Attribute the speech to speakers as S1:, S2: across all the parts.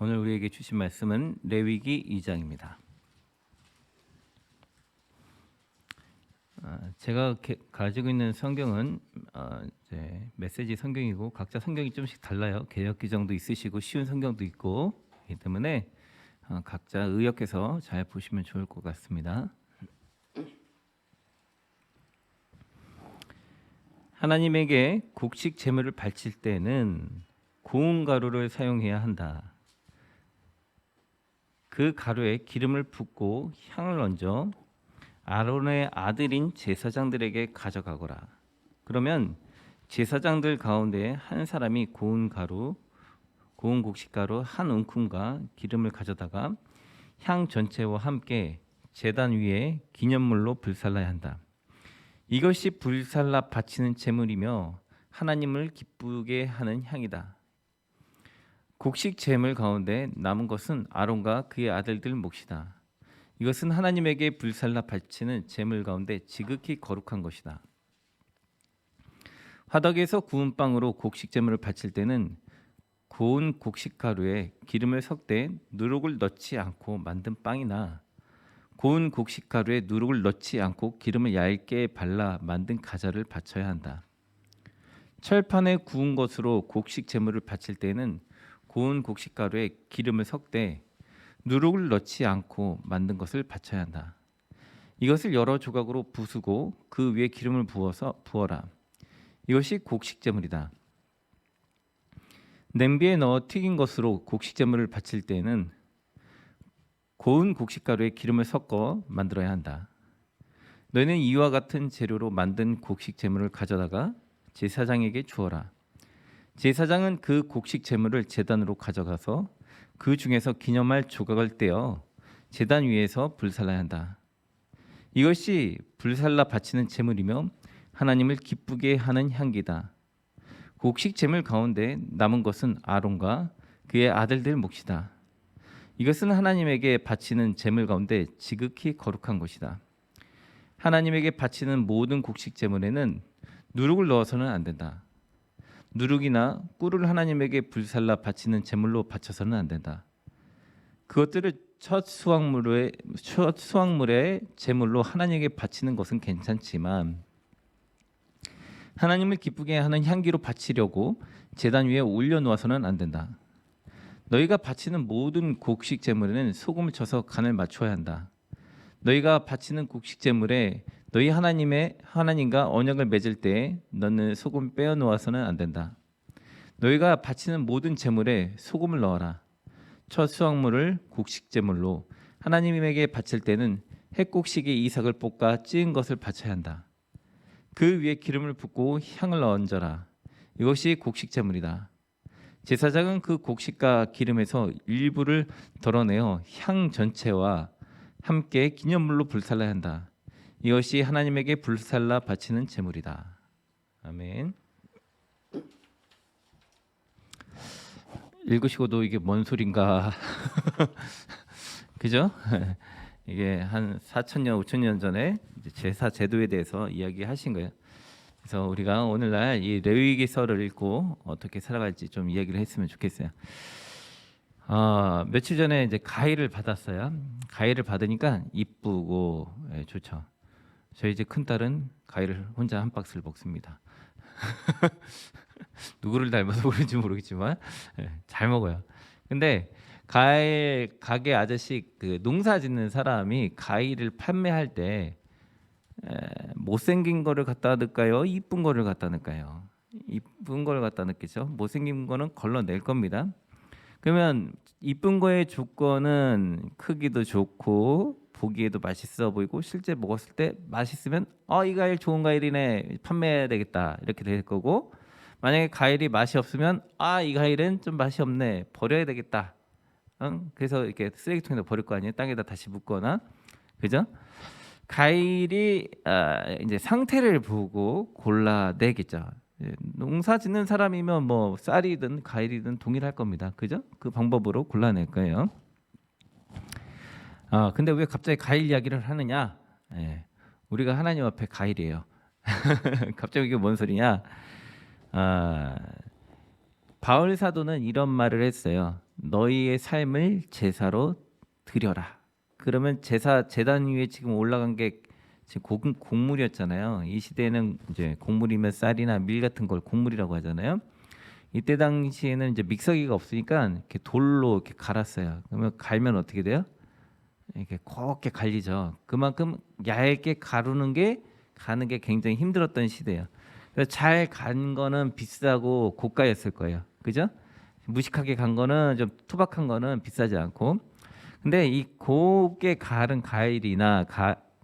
S1: 오늘 우리에게 주신 말씀은 레위기 2장입니다. 제가 가지고 있는 성경은 이제 메시지 성경이고 각자 성경이 좀씩 달라요. 개역 기정도 있으시고 쉬운 성경도 있고 그렇기 때문에 각자 의역해서 잘 보시면 좋을 것 같습니다. 하나님에게 곡식 제물을 바칠 때는 고운 가루를 사용해야 한다. 그 가루에 기름을 붓고 향을 얹어 아론의 아들인 제사장들에게 가져가거라. 그러면 제사장들 가운데 한 사람이 고운 곡식가루 한 움큼과 기름을 가져다가 향 전체와 함께 제단 위에 기념물로 불살라야 한다. 이것이 불살라 바치는 제물이며 하나님을 기쁘게 하는 향이다. 곡식 제물 가운데 남은 것은 아론과 그의 아들들 몫이다. 이것은 하나님에게 불살라 바치는 제물 가운데 지극히 거룩한 것이다. 화덕에서 구운 빵으로 곡식 제물을 바칠 때는 고운 곡식 가루에 기름을 섞되 누룩을 넣지 않고 만든 빵이나 고운 곡식 가루에 누룩을 넣지 않고 기름을 얇게 발라 만든 과자를 바쳐야 한다. 철판에 구운 것으로 곡식 제물을 바칠 때는 고운 곡식 가루에 기름을 섞되 누룩을 넣지 않고 만든 것을 바쳐야 한다. 이것을 여러 조각으로 부수고 그 위에 기름을 부어라. 이것이 곡식 제물이다. 냄비에 넣어 튀긴 것으로 곡식 제물을 바칠 때는 고운 곡식 가루에 기름을 섞어 만들어야 한다. 너희는 이와 같은 재료로 만든 곡식 제물을 가져다가 제사장에게 주어라. 제사장은 그 곡식 제물을 제단으로 가져가서 그 중에서 기념할 조각을 떼어 제단 위에서 불살라야 한다. 이것이 불살라 바치는 제물이며 하나님을 기쁘게 하는 향기다. 곡식 제물 가운데 남은 것은 아론과 그의 아들들 몫이다. 이것은 하나님에게 바치는 제물 가운데 지극히 거룩한 것이다. 하나님에게 바치는 모든 곡식 제물에는 누룩을 넣어서는 안 된다. 누룩이나 꿀을 하나님에게 불살라 바치는 제물로 바쳐서는 안 된다. 그것들을 첫 수확물의 제물로 하나님에게 바치는 것은 괜찮지만 하나님을 기쁘게 하는 향기로 바치려고 제단 위에 올려놓아서는 안 된다. 너희가 바치는 모든 곡식 제물에는 소금을 쳐서 간을 맞춰야 한다. 너희가 바치는 곡식 제물에 너희 하나님과 언약을 맺을 때 너는 소금 빼어 놓아서는 안 된다. 너희가 바치는 모든 제물에 소금을 넣어라. 첫 수확물을 곡식 제물로 하나님에게 바칠 때는 핵곡식의 이삭을 볶아 찌은 것을 바쳐야 한다. 그 위에 기름을 붓고 향을 얹어라. 이것이 곡식 제물이다. 제사장은 그 곡식과 기름에서 일부를 덜어내어 향 전체와 함께 기념물로 불살라야 한다. 이것이 하나님에게 불살라 바치는 제물이다. 아멘. 읽으시고도 이게 뭔 소린가? 그죠? 이게 한 4,000년, 5,000년 전에 제사 제도에 대해서 이야기하신 거예요. 그래서 우리가 오늘날 이 레위기서를 읽고 어떻게 살아갈지 좀 이야기를 했으면 좋겠어요. 며칠 전에 이제 가위를 받았어요. 가위를 받으니까 이쁘고 좋죠. 저희 집 큰 딸은 가위를 혼자 한 박스를 먹습니다. 누구를 닮아서 그런지 모르겠지만 잘 먹어요. 근데 가게 아저씨 그 농사 짓는 사람이 가위를 판매할 때 못생긴 거를 갖다 넣을까요? 이쁜 거를 갖다 넣을까요? 이쁜 거를 갖다 넣겠죠. 못생긴 거는 걸러낼 겁니다. 그러면 이쁜 거의 조건은 크기도 좋고 보기에도 맛있어 보이고 실제 먹었을 때 맛있으면 이 과일 좋은 과일이네 판매해야 되겠다 이렇게 될 거고, 만약에 과일이 맛이 없으면 이 과일은 좀 맛이 없네 버려야 되겠다. 그래서 이렇게 쓰레기통에다 버릴 거 아니에요. 땅에다 다시 묻거나. 그죠? 과일이 이제 상태를 보고 골라내겠죠. 농사 짓는 사람이면 뭐 쌀이든 과일이든 동일할 겁니다. 그죠? 그 방법으로 골라낼 거예요. 근데 왜 갑자기 과일 이야기를 하느냐? 우리가 하나님 앞에 과일이에요. 갑자기 이게 뭔 소리냐? 바울 사도는 이런 말을 했어요. 너희의 삶을 제사로 드려라. 그러면 제단 위에 지금 올라간 게 지금 곡물이었잖아요. 이 시대에는 이제 곡물이면 쌀이나 밀 같은 걸 곡물이라고 하잖아요. 이때 당시에는 이제 믹서기가 없으니까 이렇게 돌로 이렇게 갈았어요. 그러면 갈면 어떻게 돼요? 이렇게 곱게 갈리죠. 그만큼 얇게 가는 게 굉장히 힘들었던 시대예요. 그래서 잘 간 거는 비싸고 고가였을 거예요. 그죠? 무식하게 간 거는 좀 투박한 거는 비싸지 않고. 근데 이 곱게 갈은 과일이나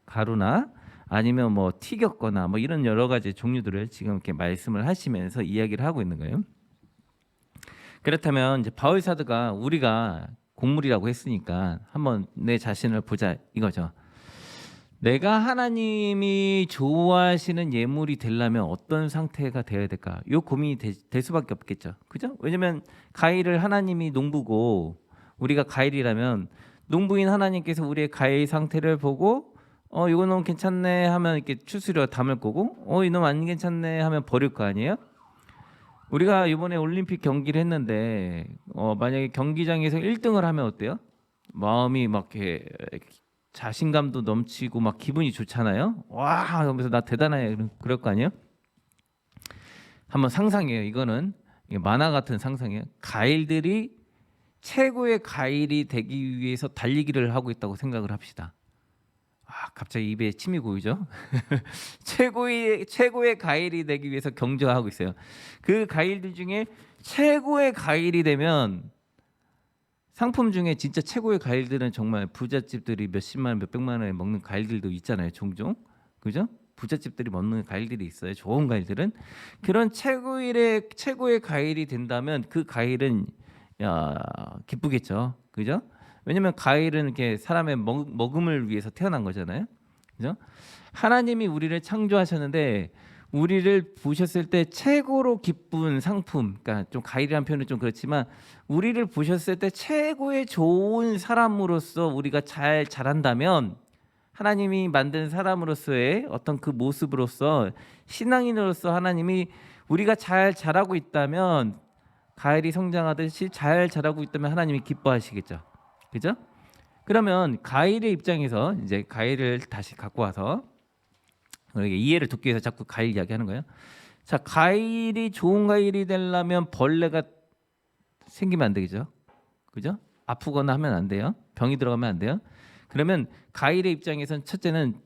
S1: 가루나 아니면 뭐 튀겼거나 뭐 이런 여러 가지 종류들을 지금 이렇게 말씀을 하시면서 이야기를 하고 있는 거예요. 그렇다면 이제 바울 사도가 우리가 곡물이라고 했으니까 한번 내 자신을 보자 이거죠. 내가 하나님이 좋아하시는 예물이 되려면 어떤 상태가 되어야 될까? 요 고민이 될 수밖에 없겠죠. 그죠? 왜냐면 가일을 하나님이 농부고 우리가 가일이라면 농부인 하나님께서 우리의 가일 상태를 보고 이거 너무 괜찮네 하면 이렇게 추스려 담을 거고 이놈 안 괜찮네 하면 버릴 거 아니에요? 우리가 이번에 올림픽 경기를 했는데 만약에 경기장에서 1등을 하면 어때요? 마음이 막 이렇게 자신감도 넘치고 막 기분이 좋잖아요. 와, 하면서 나 대단해 그럴 거 아니에요? 한번 상상해요. 이거는 만화 같은 상상이에요. 가일들이 최고의 가일이 되기 위해서 달리기를 하고 있다고 생각을 합시다. 갑자기 입에 침이 고이죠. 최고의 가일이 되기 위해서 경쟁하고 있어요. 그 가일들 중에 최고의 가일이 되면 상품 중에 진짜 최고의 과일들은 정말 부잣집들이 몇십만 원, 몇백만 원에 먹는 과일들도 있잖아요. 종종. 그죠? 부잣집들이 먹는 과일들이 있어요. 좋은 과일들은. 그런 최고의 과일이 된다면 그 과일은 기쁘겠죠. 그죠? 왜냐면 과일은 이렇게 사람의 먹음을 위해서 태어난 거잖아요. 그죠? 하나님이 우리를 창조하셨는데 우리를 보셨을 때 최고로 기쁜 상품, 그러니까 좀 과일이라는 표현은 좀 그렇지만 우리를 보셨을 때 최고의 좋은 사람으로서 우리가 잘 자란다면 하나님이 만든 사람으로서의 어떤 그 모습으로서 신앙인으로서 하나님이 우리가 잘 자라고 있다면 과일이 성장하듯이 잘 자라고 있다면 하나님이 기뻐하시겠죠. 그죠? 그러면 과일의 입장에서 이제 과일을 다시 갖고 와서 이해를 돕기 위해서 자꾸 과일 이야기하는 거예요. 자, 과일이 좋은 과일이 되려면 벌레가 생기면 안 되겠죠. 그죠? 아프거나 하면 안 돼요. 병이 들어가면 안 돼요. 그러면 과일의 입장에서는 첫째는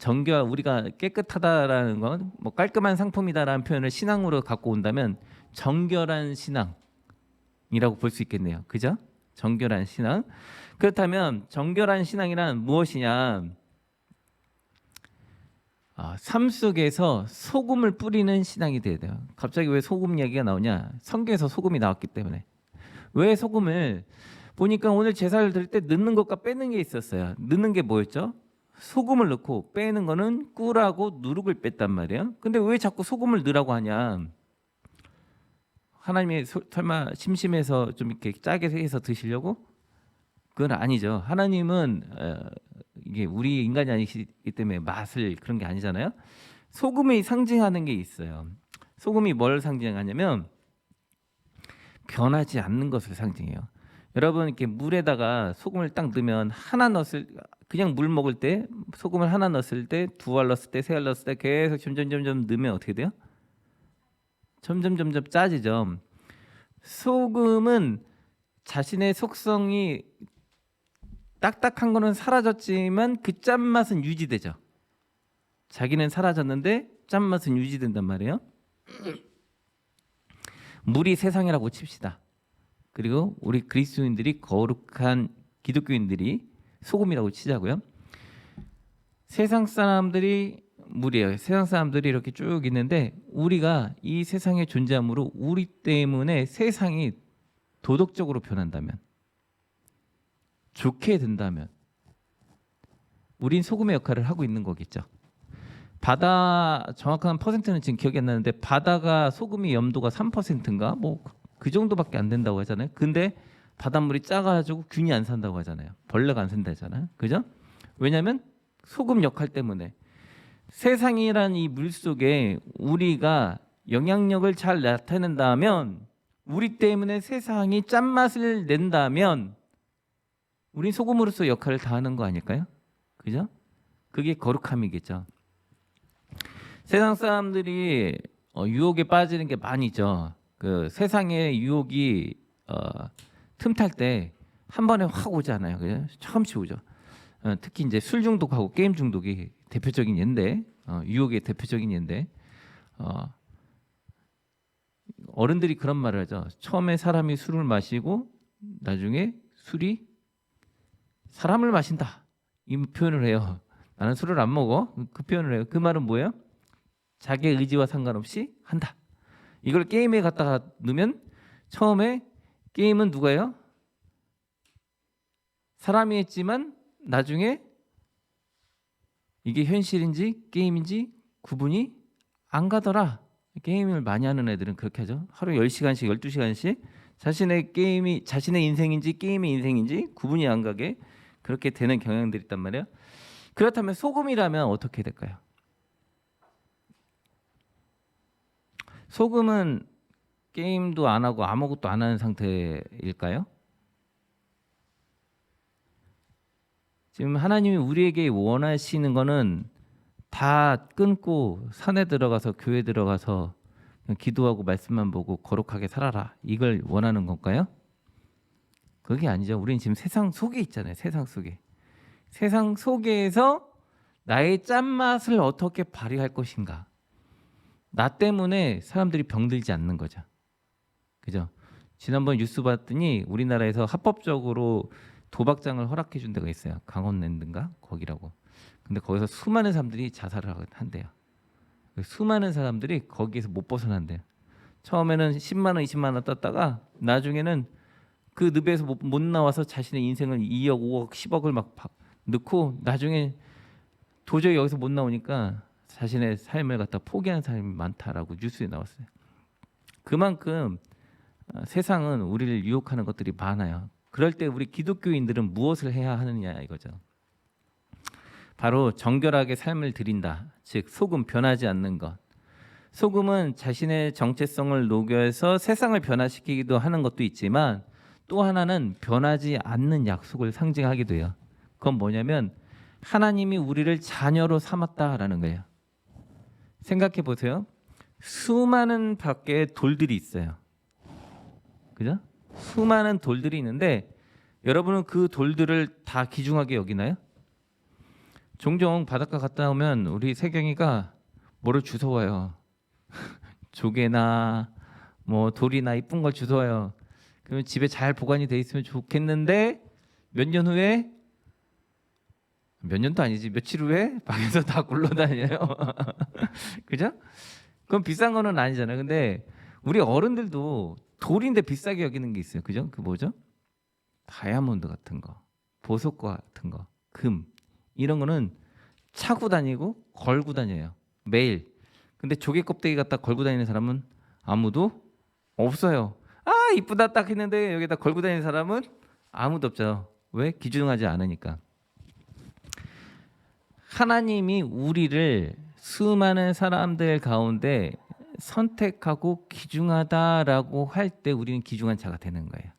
S1: 우리가 깨끗하다라는 건 뭐 깔끔한 상품이다라는 표현을 신앙으로 갖고 온다면 정결한 신앙이라고 볼 수 있겠네요. 그죠? 정결한 신앙. 그렇다면 정결한 신앙이란 무엇이냐? 삶 속에서 소금을 뿌리는 신앙이 돼야 돼요. 갑자기 왜 소금 이야기가 나오냐? 성경에서 소금이 나왔기 때문에. 왜 소금을 보니까 오늘 제사를 드릴 때 넣는 것과 빼는 게 있었어요. 넣는 게 뭐였죠? 소금을 넣고 빼는 거는 꿀하고 누룩을 뺐단 말이에요. 근데 왜 자꾸 소금을 넣으라고 하냐? 하나님이 설마 심심해서 좀 이렇게 짜게 해서 드시려고? 그건 아니죠. 하나님은 이게 우리 인간이 아니기 때문에 맛을 그런 게 아니잖아요. 소금이 상징하는 게 있어요. 소금이 뭘 상징하냐면 변하지 않는 것을 상징해요. 여러분 이렇게 물에다가 소금을 딱 넣으면 그냥 물 먹을 때 소금을 하나 넣었을 때, 두 알 넣었을 때, 세 알 넣었을 때 계속 점점 넣으면 어떻게 돼요? 점점 짜지죠. 소금은 자신의 속성이 딱딱한 거는 사라졌지만 그 짠맛은 유지되죠. 자기는 사라졌는데 짠맛은 유지된단 말이에요. 물이 세상이라고 칩시다. 그리고 우리 그리스도인들이 거룩한 기독교인들이 소금이라고 치자고요. 세상 사람들이 물이에요. 세상 사람들이 이렇게 쭉 있는데 우리가 이 세상에 존재함으로 우리 때문에 세상이 도덕적으로 변한다면, 좋게 된다면 우린 소금의 역할을 하고 있는 거겠죠. 바다 정확한 퍼센트는 지금 기억이 안 나는데 바다가 소금이 염도가 3%인가 뭐 그 정도밖에 안 된다고 하잖아요. 근데 바닷물이 작아가지고 균이 안 산다고 하잖아요. 벌레가 안 산다잖아요. 그죠? 왜냐하면 소금 역할 때문에 세상이란 이 물 속에 우리가 영향력을 잘 나타낸다면 우리 때문에 세상이 짠맛을 낸다면 우린 소금으로서 역할을 다하는 거 아닐까요? 그죠? 그게 거룩함이겠죠. 세상 사람들이 유혹에 빠지는 게 많이 있죠. 그 세상의 유혹이 틈탈 때 한 번에 확 오잖아요. 그죠? 처음씩 오죠. 특히 이제 술 중독하고 게임 중독이 대표적인 예인데, 유혹의 대표적인 예인데, 어른들이 그런 말을 하죠. 처음에 사람이 술을 마시고 나중에 술이 사람을 마신다. 이 표현을 해요. 나는 술을 안 먹어. 그 표현을 해요. 그 말은 뭐예요? 자기의 의지와 상관없이 한다. 이걸 게임에 갖다가 넣으면 처음에 게임은 누가 해요? 사람이 했지만 나중에 이게 현실인지 게임인지 구분이 안 가더라. 게임을 많이 하는 애들은 그렇게 하죠. 하루 10시간씩 12시간씩 자신의 게임이 자신의 인생인지 게임의 인생인지 구분이 안 가게 그렇게 되는 경향들이 있단 말이에요. 그렇다면 소금이라면 어떻게 될까요? 소금은 게임도 안 하고 아무것도 안 하는 상태일까요? 지금 하나님이 우리에게 원하시는 거는 다 끊고 산에 들어가서 교회 들어가서 그냥 기도하고 말씀만 보고 거룩하게 살아라. 이걸 원하는 건가요? 그게 아니죠. 우리는 지금 세상 속에 있잖아요. 세상 속에. 세상 속에서 나의 짠맛을 어떻게 발휘할 것인가. 나 때문에 사람들이 병들지 않는 거죠. 그죠? 지난번 뉴스 봤더니 우리나라에서 합법적으로 도박장을 허락해 준 데가 있어요. 강원랜드인가? 거기라고. 근데 거기서 수많은 사람들이 자살을 한대요. 수많은 사람들이 거기에서 못 벗어난대요. 처음에는 10만 원, 20만 원 떴다가 나중에는 그 늪에서 못 나와서 자신의 인생을 2억, 5억, 10억을 막 넣고 나중에 도저히 여기서 못 나오니까 자신의 삶을 갖다 포기하는 사람이 많다라고 뉴스에 나왔어요. 그만큼 세상은 우리를 유혹하는 것들이 많아요. 그럴 때 우리 기독교인들은 무엇을 해야 하느냐 이거죠. 바로 정결하게 삶을 드린다. 즉 소금 변하지 않는 것. 소금은 자신의 정체성을 녹여서 세상을 변화시키기도 하는 것도 있지만 또 하나는 변하지 않는 약속을 상징하기도 해요. 그건 뭐냐면 하나님이 우리를 자녀로 삼았다라는 거예요. 생각해 보세요. 수많은 밖에 돌들이 있어요. 그죠? 수많은 돌들이 있는데 여러분은 그 돌들을 다 귀중하게 여기나요? 종종 바닷가 갔다 오면 우리 세경이가 뭐를 주워와요. 조개나 뭐 돌이나 이쁜 걸 주워와요. 그러면 집에 잘 보관이 돼 있으면 좋겠는데 몇 년 후에 몇 년도 아니지 며칠 후에 방에서 다 굴러다녀요. 그죠? 그건 비싼 거는 아니잖아요. 근데 우리 어른들도 돌인데 비싸게 여기는 게 있어요. 그죠? 그 뭐죠? 다이아몬드 같은 거, 보석과 같은 거, 금 이런 거는 차고 다니고 걸고 다녀요. 매일. 근데 조개 껍데기 갖다 걸고 다니는 사람은 아무도 없어요. 아 이쁘다 딱 했는데 여기다 걸고 다니는 사람은 아무도 없죠. 왜? 귀중하지 않으니까. 하나님이 우리를 수많은 사람들 가운데 선택하고 귀중하다라고 할 때 우리는 귀중한 자가 되는 거예요.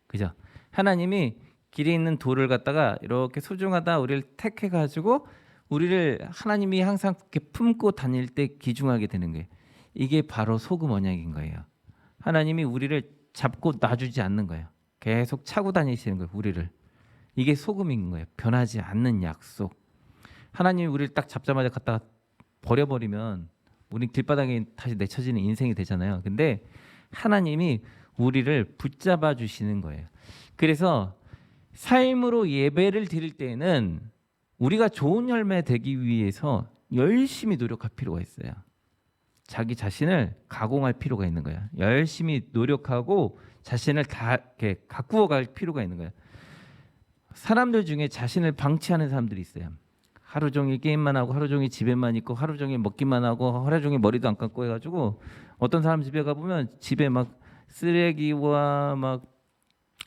S1: 그죠? 하나님이 길에 있는 돌을 갖다가 이렇게 소중하다 우리를 택해가지고 우리를 하나님이 항상 이렇게 품고 다닐 때 귀중하게 되는 거예요. 이게 바로 소금 언약인 거예요. 하나님이 우리를 잡고 놔주지 않는 거예요. 계속 차고 다니시는 거예요. 우리를. 이게 소금인 거예요. 변하지 않는 약속. 하나님이 우리를 딱 잡자마자 갖다가 버려버리면 우리 길바닥에 다시 내쳐지는 인생이 되잖아요. 근데 하나님이 우리를 붙잡아 주시는 거예요. 그래서 삶으로 예배를 드릴 때에는 우리가 좋은 열매 되기 위해서 열심히 노력할 필요가 있어요. 자기 자신을 가공할 필요가 있는 거예요. 열심히 노력하고 자신을 다 이렇게 가꾸어 갈 필요가 있는 거예요. 사람들 중에 자신을 방치하는 사람들이 있어요. 하루 종일 게임만 하고 하루 종일 집에만 있고 하루 종일 먹기만 하고 하루 종일 머리도 안 감고 해가지고 어떤 사람 집에 가보면 집에 막 쓰레기와 막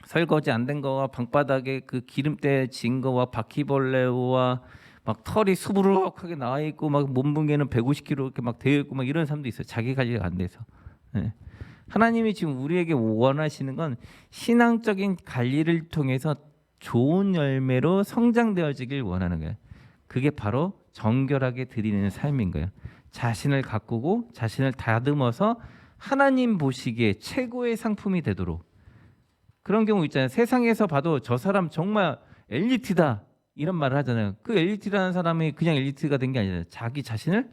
S1: 설거지 안 된 거와 방바닥에 그 기름때 진 거와 바퀴벌레와 막 털이 수부룩하게 나와 있고 막 몸무게는 150kg 이렇게 막 되어 있고 막 이런 사람도 있어요. 자기 관리가 안 돼서. 네. 하나님이 지금 우리에게 원하시는 건 신앙적인 관리를 통해서 좋은 열매로 성장되어지길 원하는 거예요. 그게 바로 정결하게 드리는 삶인 거예요. 자신을 가꾸고 자신을 다듬어서 하나님 보시기에 최고의 상품이 되도록. 그런 경우 있잖아요. 세상에서 봐도 저 사람 정말 엘리트다 이런 말을 하잖아요. 그 엘리트라는 사람이 그냥 엘리트가 된 게 아니잖아요. 자기 자신을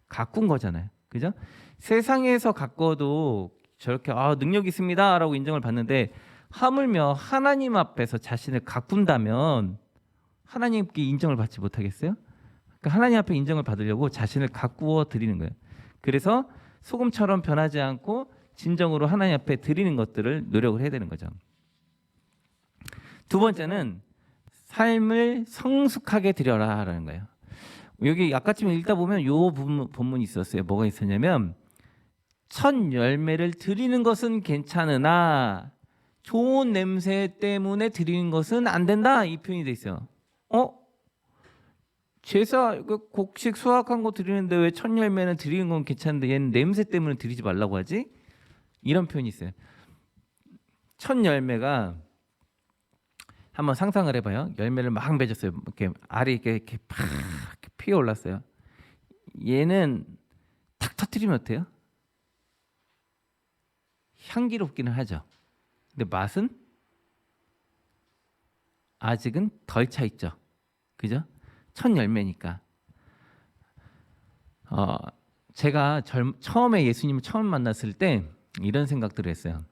S1: 가꾼 거잖아요. 그죠? 세상에서 가꿔도 저렇게 능력 있습니다라고 인정을 받는데, 하물며 하나님 앞에서 자신을 가꾼다면 하나님께 인정을 받지 못하겠어요? 그러니까 하나님 앞에 인정을 받으려고 자신을 가꾸어 드리는 거예요. 그래서 소금처럼 변하지 않고 진정으로 하나님 앞에 드리는 것들을 노력을 해야 되는 거죠. 두 번째는 삶을 성숙하게 드려라라는 거예요. 여기 아까쯤에 읽다 보면 요 본문이 있었어요. 뭐가 있었냐면, 첫 열매를 드리는 것은 괜찮으나 좋은 냄새 때문에 드리는 것은 안 된다, 이 표현이 돼 있어요. 제사 곡식 수확한 거 드리는데 왜 첫 열매는 드리는 건 괜찮은데 얘는 냄새 때문에 드리지 말라고 하지? 이런 표현이 있어요. 첫 열매가, 한번 상상을 해봐요. 열매를 막 맺었어요. 이렇게 알이 이렇게 팍 피어 올랐어요. 얘는 탁 터뜨리면 어때요? 향기롭기는 하죠. 근데 맛은 아직은 덜 차 있죠. 그죠? 첫 열매니까. 제가 처음에 예수님을 처음 만났을 때 이런 생각들을 했어요.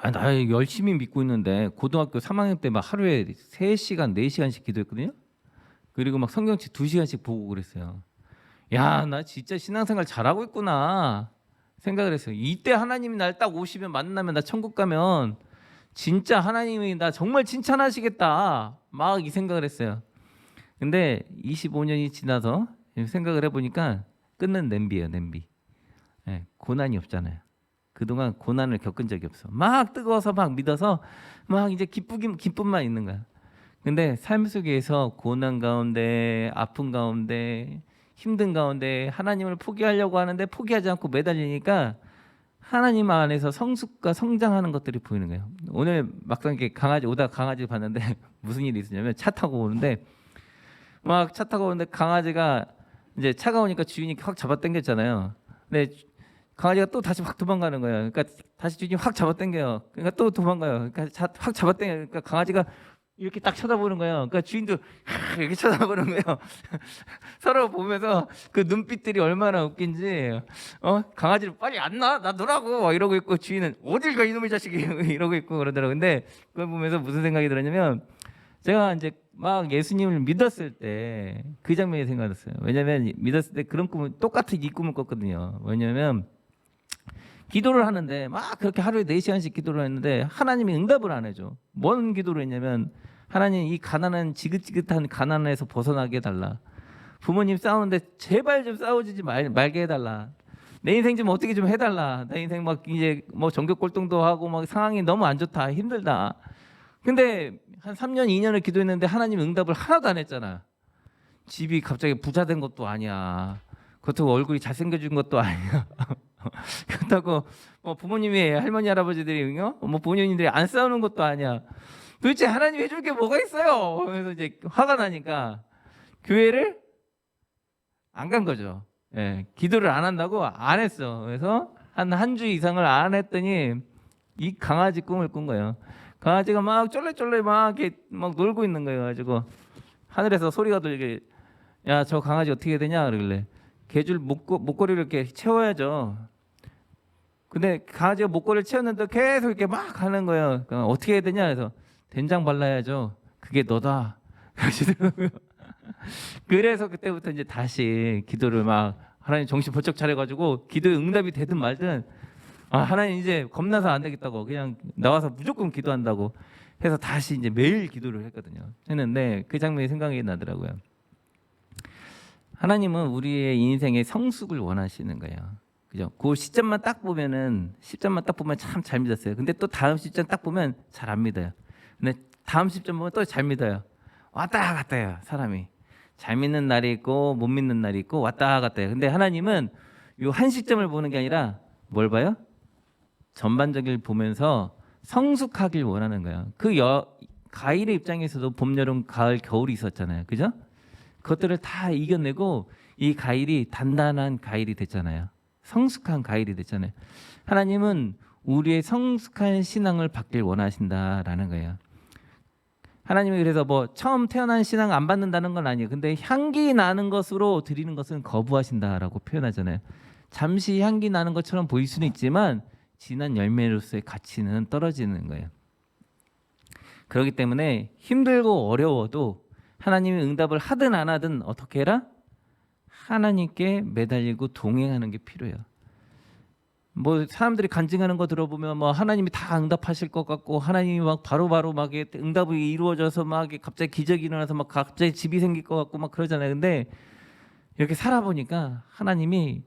S1: 나 열심히 믿고 있는데, 고등학교 3학년 때 막 하루에 3시간, 4시간씩 기도했거든요. 그리고 막 성경책 2시간씩 보고 그랬어요. 야, 나 진짜 신앙생활 잘하고 있구나 생각을 했어요. 이때 하나님이 날 딱 오시면, 만나면, 나 천국 가면 진짜 하나님이 나 정말 칭찬하시겠다, 막 이 생각을 했어요. 근데 25년이 지나서 생각을 해보니까 끊는 냄비예요, 냄비. 네, 고난이 없잖아요. 그동안 고난을 겪은 적이 없어. 막 뜨거워서 막 믿어서 막 이제 기쁨만 있는 거야. 근데 삶 속에서 고난 가운데, 아픔 가운데, 힘든 가운데 하나님을 포기하려고 하는데 포기하지 않고 매달리니까 하나님 안에서 성숙과 성장하는 것들이 보이는 거예요. 오늘 막상 이렇게 강아지 봤는데 무슨 일이 있었냐면, 차 타고 오는데 강아지가 이제 차가 오니까 주인이 확 잡아당겼잖아요. 근데 강아지가 또 다시 확 도망가는 거예요. 그러니까 다시 주인이 확 잡아당겨요. 그러니까 또 도망가요. 그러니까 확 잡아당겨요. 그러니까 강아지가 이렇게 딱 쳐다보는 거예요. 그러니까 주인도 이렇게 쳐다보는 거예요. 서로 보면서 그 눈빛들이 얼마나 웃긴지. 강아지를 빨리 안 나 놀라고 막 이러고 있고, 주인은 어딜 가 이놈의 자식이 이러고 있고 그러더라고요. 근데 그걸 보면서 무슨 생각이 들었냐면, 제가 이제 막 예수님을 믿었을 때 그 장면이 생각났어요. 왜냐면 믿었을 때 그런 꿈을, 똑같은 이 꿈을 꿨거든요. 왜냐면 기도를 하는데 막 그렇게 하루에 4시간씩 기도를 했는데 하나님이 응답을 안 해줘. 뭔 기도를 했냐면, 하나님, 이 가난한, 지긋지긋한 가난에서 벗어나게 해달라. 부모님 싸우는데 제발 좀 싸우지 말게 해달라. 내 인생 좀 어떻게 좀 해달라. 내 인생 막 이제 뭐 전교꼴등도 하고 막 상황이 너무 안 좋다, 힘들다. 근데 한 3년 2년을 기도했는데 하나님 응답을 하나도 안 했잖아. 집이 갑자기 부자 된 것도 아니야. 그렇다고 얼굴이 잘생겨진 것도 아니야. 그렇다고 뭐 부모님이, 할머니 할아버지들이 뭐 부모님들이 안 싸우는 것도 아니야. 도대체 하나님 해줄 게 뭐가 있어요? 그래서 이제 화가 나니까 교회를 안 간 거죠. 예, 기도를 안 한다고 안 했어. 그래서 한 주 이상을 안 했더니 이 강아지 꿈을 꾼 거예요. 강아지가 막 쫄래쫄래 막 이렇게 막 놀고 있는 거예요. 가지고 하늘에서 소리가 들리게, 야, 저 강아지 어떻게 해야 되냐 그러길래, 개줄 목걸이를 이렇게 채워야죠. 근데 강아지가 목걸이를 채웠는데 계속 이렇게 막 하는 거예요. 그러니까 어떻게 해야 되냐 해서, 된장 발라야죠. 그게 너다. 그러시더라고요. 그래서 그때부터 이제 다시 기도를 막, 하나님 정신 번쩍 차려가지고 기도에 응답이 되든 말든, 하나님 이제 겁나서 안 되겠다고 그냥 나와서 무조건 기도한다고 해서 다시 이제 매일 기도를 했는데 그 장면이 생각이 나더라고요. 하나님은 우리의 인생의 성숙을 원하시는 거예요. 그죠? 그 시점만 딱 보면 참 잘 믿었어요. 근데 또 다음 시점 딱 보면 잘 안 믿어요. 근데 다음 시점 보면 또 잘 믿어요. 왔다 갔다 해요. 사람이 잘 믿는 날이 있고 못 믿는 날이 있고 왔다 갔다 해요. 근데 하나님은 요 한 시점을 보는 게 아니라 뭘 봐요? 전반적을 보면서 성숙하길 원하는 거예요. 가일의 입장에서도 봄, 여름, 가을, 겨울이 있었잖아요. 그죠? 그것들을 다 이겨내고 이 가일이 단단한 가일이 됐잖아요. 성숙한 가일이 됐잖아요. 하나님은 우리의 성숙한 신앙을 받길 원하신다라는 거예요. 하나님이 그래서 뭐 처음 태어난 신앙 안 받는다는 건 아니에요. 근데 향기 나는 것으로 드리는 것은 거부하신다라고 표현하잖아요. 잠시 향기 나는 것처럼 보일 수는 있지만 진한 열매로서의 가치는 떨어지는 거예요. 그렇기 때문에 힘들고 어려워도 하나님이 응답을 하든 안 하든 어떻게 해라? 하나님께 매달리고 동행하는 게 필요해요. 뭐 사람들이 간증하는 거 들어보면 뭐 하나님이 다 응답하실 것 같고 하나님이 막 바로바로 막 응답이 이루어져서 막 갑자기 기적이 일어나서 막 갑자기 집이 생길 것 같고 막 그러잖아요. 근데 이렇게 살아보니까 하나님이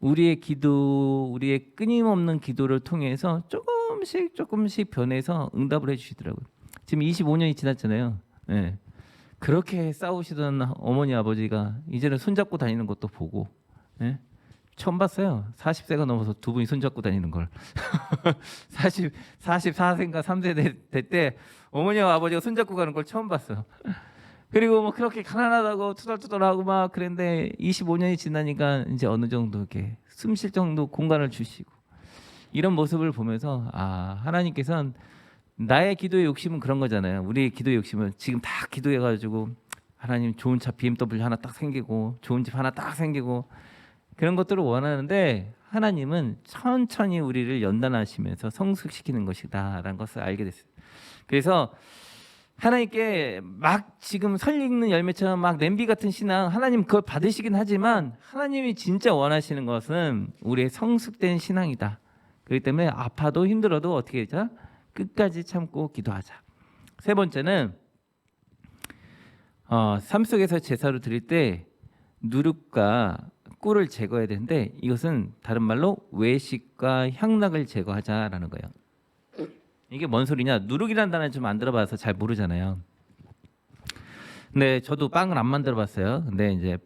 S1: 우리의 기도, 우리의 끊임없는 기도를 통해서 조금씩 변해서 응답을 해주시더라고요. 지금 25년이 지났잖아요. 네. 그렇게 싸우시던 어머니 아버지가 이제는 손잡고 다니는 것도 보고, 네? 처음 봤어요. 40세가 넘어서 두 분이 손잡고 다니는 걸. 44세인가 3세 될 때 어머니와 아버지가 손잡고 가는 걸 처음 봤어요. 그리고 뭐 그렇게 가난하다고 투덜투덜하고 막 그랬는데 25년이 지나니까 이제 어느 정도 이렇게 숨 쉴 정도 공간을 주시고 이런 모습을 보면서 아, 하나님께서는 나의 기도의 욕심은 그런 거잖아요. 우리의 기도의 욕심은 지금 다 기도해가지고 하나님 좋은 차 BMW 하나 딱 생기고 좋은 집 하나 딱 생기고 그런 것들을 원하는데 하나님은 천천히 우리를 연단하시면서 성숙시키는 것이다라는 것을 알게 됐어요. 그래서 하나님께 막 지금 설익는 열매처럼 막 냄비 같은 신앙 하나님 그걸 받으시긴 하지만 하나님이 진짜 원하시는 것은 우리의 성숙된 신앙이다. 그렇기 때문에 아파도 힘들어도 어떻게 하자? 끝까지 참고 기도하자. 세 번째는 삶 속에서 제사를 드릴 때 누룩과 꿀을 제거해야 되는데 이것은 다른 말로 외식과 향락을 제거하자라는 거예요. 이게 뭔 소리냐? 누룩이라는 단어를 좀 안 들어봐서 잘 모르잖아요. 근데 저도 빵을 안 만들어봤어요. 근데 이제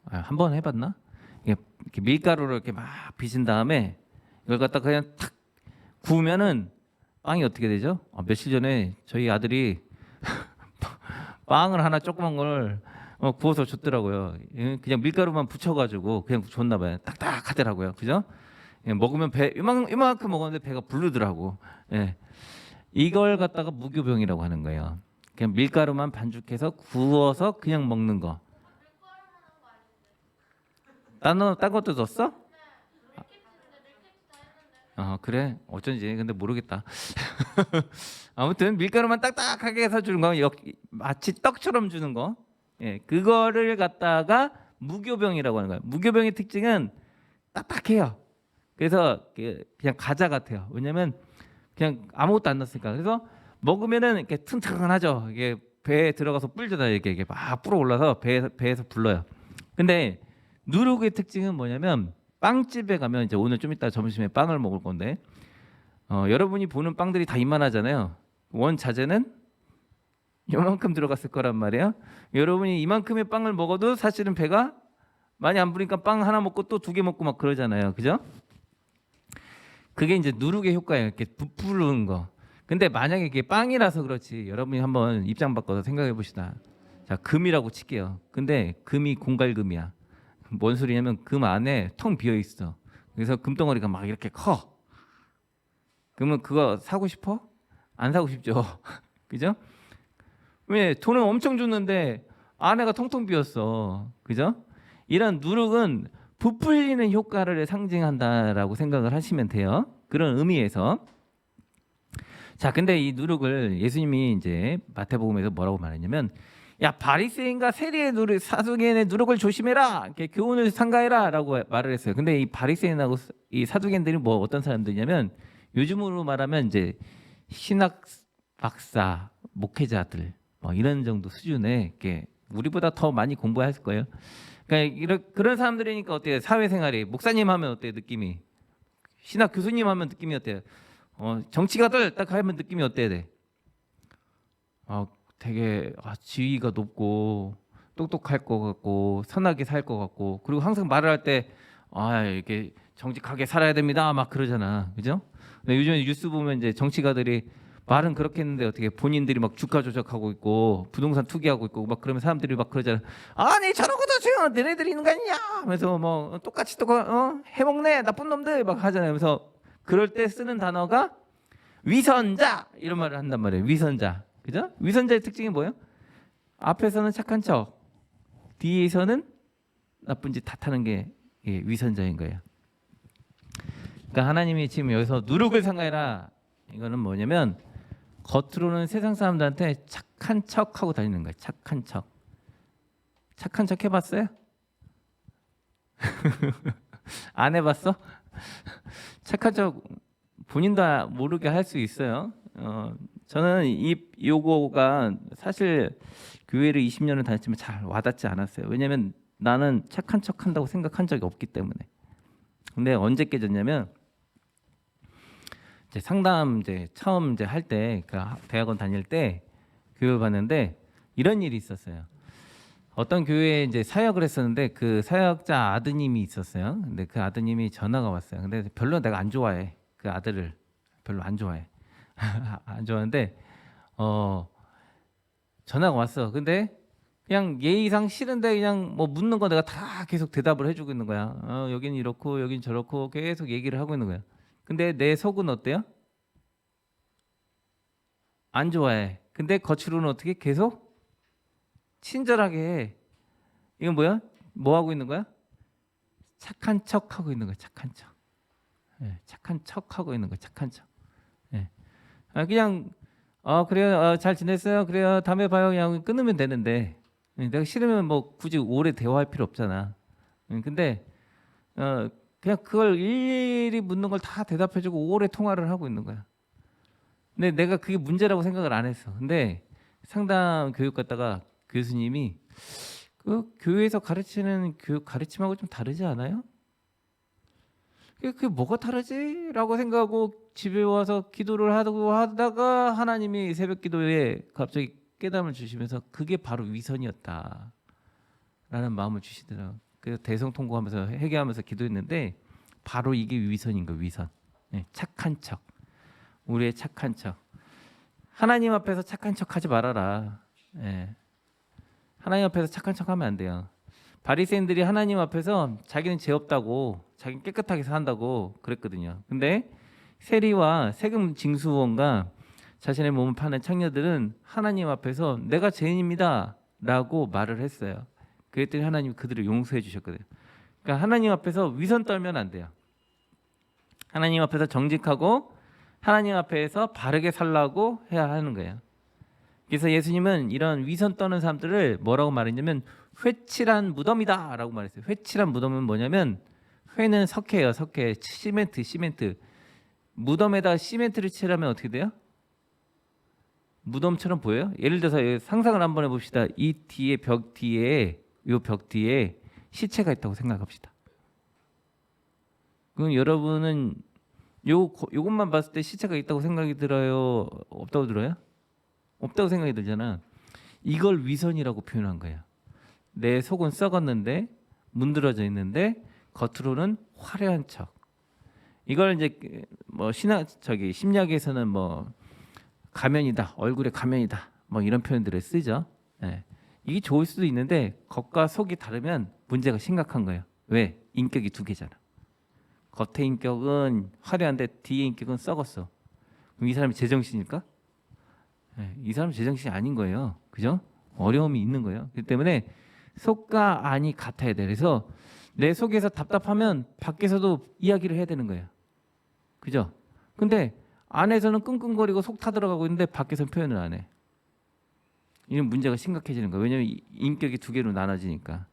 S1: 한번 해봤나? 이렇게 밀가루를 이렇게 막 빚은 다음에 이걸 갖다 그냥 탁 구우면은 빵이 어떻게 되죠? 며칠 전에 저희 아들이 빵을 하나 조그만 걸 구워서 줬더라고요. 그냥 밀가루만 붙여가지고 그냥 줬나 봐요. 딱딱하더라고요. 그죠? 먹으면 이만큼 먹었는데 배가 부르더라고. 예. 이걸 갖다가 무교병이라고 하는 거예요. 그냥 밀가루만 반죽해서 구워서 그냥 먹는 거. 딴 것도 넣었어? 그래? 어쩐지 근데 모르겠다. 아무튼 밀가루만 딱딱하게 해서 주는 거 마치 떡처럼 주는 거. 예, 그거를 갖다가 무교병이라고 하는 거예요. 무교병의 특징은 딱딱해요. 그래서 그냥 과자 같아요. 왜냐면 그냥 아무것도 안 넣었으니까. 그래서 먹으면은 이렇게 튼튼하죠. 이게 배에 들어가서 뿔잖아요. 이게 막 불어 올라서 배에서 불러요. 근데 누룩의 특징은 뭐냐면 빵집에 가면 이제 오늘 좀 이따 점심에 빵을 먹을 건데 여러분이 보는 빵들이 다 이만하잖아요. 원자재는 이만큼 들어갔을 거란 말이에요. 여러분이 이만큼의 빵을 먹어도 사실은 배가 많이 안 부르니까 빵 하나 먹고 또 두 개 먹고 막 그러잖아요. 그죠? 그게 이제 누룩의 효과예요. 이렇게 부풀는 거. 근데 만약에 이게 빵이라서 그렇지. 여러분이 한번 입장 바꿔서 생각해 봅시다. 자, 금이라고 칠게요. 근데 금이 공갈금이야. 뭔 소리냐면 금 안에 텅 비어 있어. 그래서 금덩어리가 막 이렇게 커. 그러면 그거 사고 싶어? 안 사고 싶죠. 그죠? 왜 돈을 엄청 줬는데 안에가 텅텅 비었어. 그죠? 이런 누룩은 부풀리는 효과를 상징한다라고 생각을 하시면 돼요. 그런 의미에서. 자, 근데 이 누룩을 예수님이 이제 마태복음에서 뭐라고 말했냐면, 야 바리새인과 세리의 누룩, 사두개인의 누룩을 조심해라. 이렇게 교훈을 삼가해라라고 말을 했어요. 근데 이 바리새인하고 이 사두개인들이 뭐 어떤 사람들이냐면 요즘으로 말하면 이제 신학 박사, 목회자들 뭐 이런 정도 수준의 이렇게 우리보다 더 많이 공부했을 거예요. 그러니까 그런 사람들이니까 어때요? 사회생활이 목사님 하면 어때요? 느낌이 신학 교수님 하면 느낌이 어때요? 정치가들 딱 하면 느낌이 어때야 돼? 되게 지위가 높고 똑똑할 것 같고 선하게 살 것 같고 그리고 항상 말을 할 때 이렇게 정직하게 살아야 됩니다 막 그러잖아, 그죠? 근데 요즘에 뉴스 보면 이제 정치가들이 말은 그렇게 했는데 어떻게 본인들이 막 주가 조작하고 있고 부동산 투기하고 있고 막 그러면 사람들이 막 그러잖아. 아니 저런 것도 지금 너네들이 있는 거 아니냐 하면서 뭐 똑같이 해먹네 나쁜 놈들 막 하잖아요. 그래서 그럴 때 쓰는 단어가 위선자 이런 말을 한단 말이에요. 위선자. 그죠? 위선자의 특징이 뭐예요? 앞에서는 착한 척, 뒤에서는 나쁜 짓 다 타는 게 위선자인 거예요. 그러니까 하나님이 지금 여기서 누룩을 상하여라 이거는 뭐냐면 겉으로는 세상 사람들한테 착한 척하고 다니는 거예요. 착한 척. 착한 척 해봤어요? 안 해봤어? 착한 척 본인도 모르게 할 수 있어요. 저는 요거가 사실 교회를 20년을 다녔지만 잘 와닿지 않았어요. 왜냐하면 나는 착한 척 한다고 생각한 적이 없기 때문에. 근데 언제 깨졌냐면 이제 상담 이제 처음 이제 할 때 그 대학원 다닐 때 교육을 받는데 이런 일이 있었어요. 어떤 교회에 이제 사역을 했었는데 그 사역자 아드님이 있었어요. 근데 그 아드님이 전화가 왔어요. 근데 별로 내가 안 좋아해. 그 아들을 별로 안 좋아해. 안 좋아하는데 전화가 왔어. 근데 그냥 예의상 싫은데 그냥 뭐 묻는 거 내가 다 계속 대답을 해주고 있는 거야. 여긴 이렇고 여긴 저렇고 계속 얘기를 하고 있는 거야. 근데 내 속은 어때요? 안 좋아해. 근데 겉으로는 어떻게 계속 친절하게 해. 이건 뭐야? 뭐 하고 있는 거야? 착한 척 하고 있는 거야. 착한 척. 예, 착한 척 하고 있는 거야. 착한 척. 예. 그냥 그래요. 잘 지냈어요. 그래요. 다음에 봐요. 그냥 끊으면 되는데 내가 싫으면 뭐 굳이 오래 대화할 필요 없잖아. 근데 그냥 그걸 일일이 묻는 걸 다 대답해주고 오래 통화를 하고 있는 거야. 근데 내가 그게 문제라고 생각을 안 했어. 근데 상담 교육 갔다가 교수님이 그 교회에서 가르치는 교육 가르침하고 좀 다르지 않아요? 그게 뭐가 다르지? 라고 생각하고 집에 와서 기도를 하다가 하나님이 새벽 기도에 갑자기 깨달음을 주시면서 그게 바로 위선이었다 라는 마음을 주시더라고요. 그래서 대성통곡하면서 회개하면서 기도했는데 바로 이게 위선인 거예요. 위선. 네, 착한 척. 우리의 착한 척. 하나님 앞에서 착한 척 하지 말아라. 네. 하나님 앞에서 착한 척 하면 안 돼요. 바리새인들이 하나님 앞에서 자기는 죄 없다고, 자기는 깨끗하게 산다고 그랬거든요. 근데 세리와 세금 징수원과 자신의 몸을 파는 창녀들은 하나님 앞에서 내가 죄인입니다 라고 말을 했어요. 그랬더니 하나님이 그들을 용서해 주셨거든요. 그러니까 하나님 앞에서 위선 떨면 안 돼요. 하나님 앞에서 정직하고 하나님 앞에서 바르게 살라고 해야 하는 거예요. 그래서 예수님은 이런 위선 떠는 사람들을 뭐라고 말했냐면 회칠한 무덤이다 라고 말했어요. 회칠한 무덤은 뭐냐면 회는 석회예요. 석회. 시멘트. 무덤에다 시멘트를 칠하면 어떻게 돼요? 무덤처럼 보여요? 예를 들어서 상상을 한번 해봅시다. 이 뒤에 벽 뒤에 이 벽 뒤에 시체가 있다고 생각합시다. 그럼 여러분은 요것만 봤을 때 시체가 있다고 생각이 들어요? 없다고 들어요? 없다고 생각이 들잖아. 이걸 위선이라고 표현한 거예요. 내 속은 썩었는데 문드러져 있는데 겉으로는 화려한 척. 이걸 이제 뭐 심리학에서는 뭐 가면이다, 얼굴에 가면이다, 뭐 이런 표현들을 쓰죠. 네. 이게 좋을 수도 있는데 겉과 속이 다르면 문제가 심각한 거예요. 왜? 인격이 두 개잖아. 겉의 인격은 화려한데 뒤의 인격은 썩었어. 그럼 이 사람이 제정신일까? 네, 이 사람은 제정신이 아닌 거예요. 그죠? 어려움이 있는 거예요. 그렇기 때문에 속과 안이 같아야 돼. 그래서 내 속에서 답답하면 밖에서도 이야기를 해야 되는 거예요. 그죠? 근데 안에서는 끙끙거리고 속 타들어가고 있는데 밖에서는 표현을 안 해. 이런 문제가 심각해지는 거예요. 왜냐하면 인격이 두 개로 나눠지니까.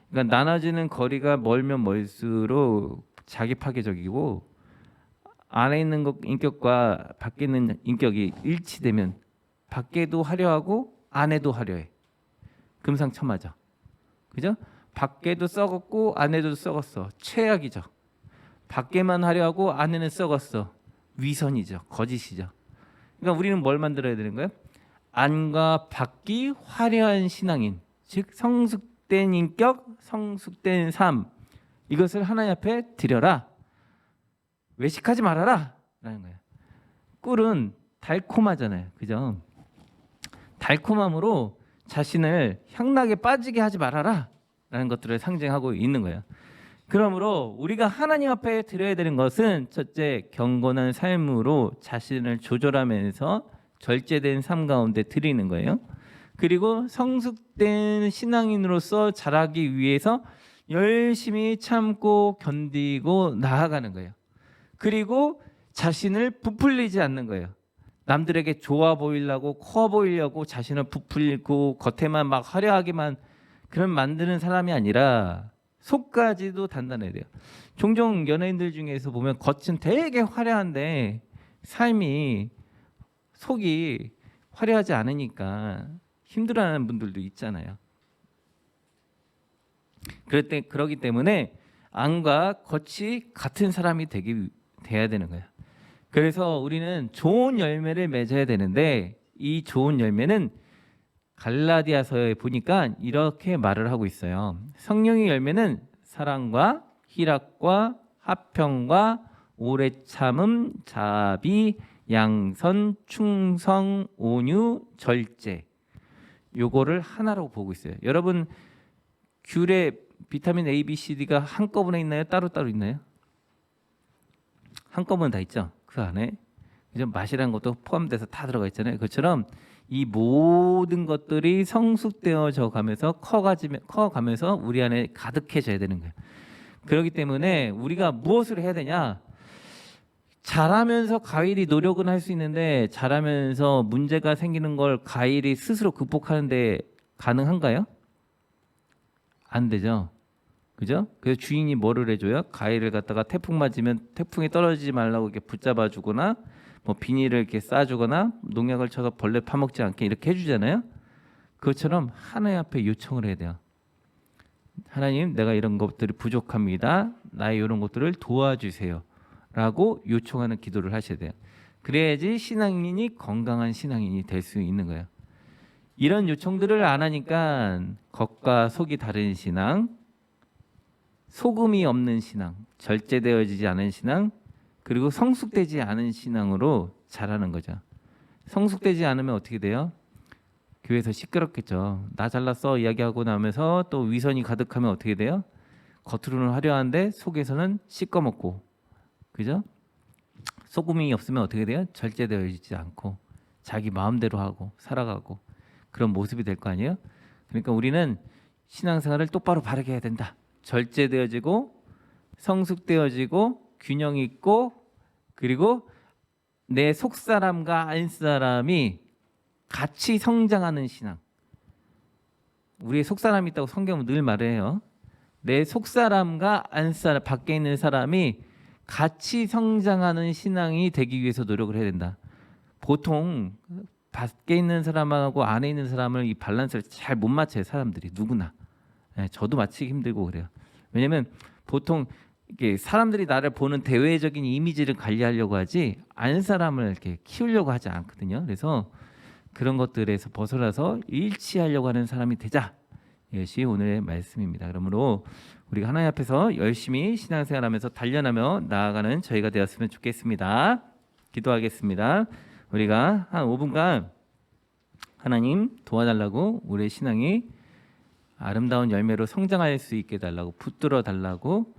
S1: 그러니까 나눠지는 거리가 멀면 멀수록 자기 파괴적이고 안에 있는 인격과 밖에 있는 인격이 일치되면 밖에도 화려하고 안에도 화려해. 금상첨화죠. 그죠? 밖에도 썩었고 안에도 썩었어. 최악이죠. 밖에만 화려하고 안에는 썩었어. 위선이죠. 거짓이죠. 그러니까 우리는 뭘 만들어야 되는 거예요? 안과 밖이 화려한 신앙인, 즉 성숙된 인격, 성숙된 삶, 이것을 하나님 앞에 드려라. 외식하지 말아라 라는 거예요. 꿀은 달콤하잖아요. 그죠? 달콤함으로 자신을 향락에 빠지게 하지 말아라 라는 것들을 상징하고 있는 거예요. 그러므로 우리가 하나님 앞에 드려야 되는 것은 첫째, 경건한 삶으로 자신을 조절하면서 절제된 삶 가운데 드리는 거예요. 그리고 성숙된 신앙인으로서 자라기 위해서 열심히 참고 견디고 나아가는 거예요. 그리고 자신을 부풀리지 않는 거예요. 남들에게 좋아 보이려고 커 보이려고 자신을 부풀리고 겉에만 막 화려하게만 그런 만드는 사람이 아니라 속까지도 단단해야 돼요. 종종 연예인들 중에서 보면 겉은 되게 화려한데 삶이 속이 화려하지 않으니까 힘들어하는 분들도 있잖아요. 그러기 때문에 안과 겉이 같은 사람이 돼야 되는 거예요. 그래서 우리는 좋은 열매를 맺어야 되는데 이 좋은 열매는 갈라디아서에 보니까 이렇게 말을 하고 있어요. 성령의 열매는 사랑과 희락과 화평과 오래 참음, 자비, 양선, 충성, 온유, 절제. 요거를 하나로 보고 있어요. 여러분 귤에 비타민 A, B, C, D가 한꺼번에 있나요? 따로따로 있나요? 한꺼번에 다 있죠. 그 안에 맛이라는 것도 포함돼서 다 들어가 있잖아요. 그것처럼 이 모든 것들이 성숙되어져 가면서 커가면서 우리 안에 가득해져야 되는 거예요. 그렇기 때문에 우리가 무엇을 해야 되냐? 잘하면서 가일이 노력은 할 수 있는데 잘하면서 문제가 생기는 걸 가일이 스스로 극복하는데 가능한가요? 안 되죠. 그죠? 그래서 주인이 뭐를 해줘요? 가위를 갖다가 태풍 맞으면 태풍이 떨어지지 말라고 이렇게 붙잡아 주거나 뭐 비닐을 이렇게 싸주거나 농약을 쳐서 벌레 파먹지 않게 이렇게 해주잖아요. 그것처럼 하나님 앞에 요청을 해야 돼요. 하나님, 내가 이런 것들이 부족합니다. 나의 이런 것들을 도와주세요. 라고 요청하는 기도를 하셔야 돼요. 그래야지 신앙인이 건강한 신앙인이 될 수 있는 거예요. 이런 요청들을 안 하니까 겉과 속이 다른 신앙, 소금이 없는 신앙, 절제되어지지 않은 신앙, 그리고 성숙되지 않은 신앙으로 자라는 거죠. 성숙되지 않으면 어떻게 돼요? 교회에서 시끄럽겠죠. 나 잘났어 이야기하고 나면서 또 위선이 가득하면 어떻게 돼요? 겉으로는 화려한데 속에서는 시꺼멓고, 그죠? 소금이 없으면 어떻게 돼요? 절제되어지지 않고 자기 마음대로 하고 살아가고 그런 모습이 될 거 아니에요? 그러니까 우리는 신앙생활을 똑바로 바르게 해야 된다. 절제되어지고 성숙되어지고 균형 있고 그리고 내 속사람과 안사람이 같이 성장하는 신앙. 우리의 속사람이 있다고 성경은 늘 말해요. 내 속사람과 안사람 밖에 있는 사람이 같이 성장하는 신앙이 되기 위해서 노력을 해야 된다. 보통 밖에 있는 사람하고 안에 있는 사람을 이 밸런스를 잘 못 맞춰요. 사람들이 누구나. 저도 맞추기 힘들고 그래요. 왜냐하면 보통 이렇게 사람들이 나를 보는 대외적인 이미지를 관리하려고 하지 안 사람을 이렇게 키우려고 하지 않거든요. 그래서 그런 것들에서 벗어나서 일치하려고 하는 사람이 되자. 이것이 오늘의 말씀입니다. 그러므로 우리가 하나님 앞에서 열심히 신앙생활하면서 단련하며 나아가는 저희가 되었으면 좋겠습니다. 기도하겠습니다. 우리가 한 5분간 하나님 도와달라고 우리의 신앙이 아름다운 열매로 성장할 수 있게 달라고 붙들어 달라고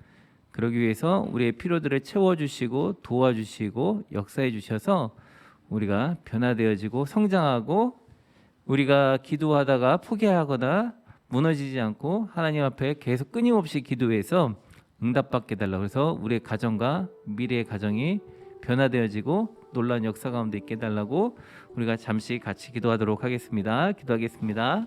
S1: 그러기 위해서 우리의 필요들을 채워주시고 도와주시고 역사해 주셔서 우리가 변화되어지고 성장하고 우리가 기도하다가 포기하거나 무너지지 않고 하나님 앞에 계속 끊임없이 기도해서 응답받게 달라고 해서 우리의 가정과 미래의 가정이 변화되어지고 놀라운 역사 가운데 있게 달라고 우리가 잠시 같이 기도하도록 하겠습니다. 기도하겠습니다.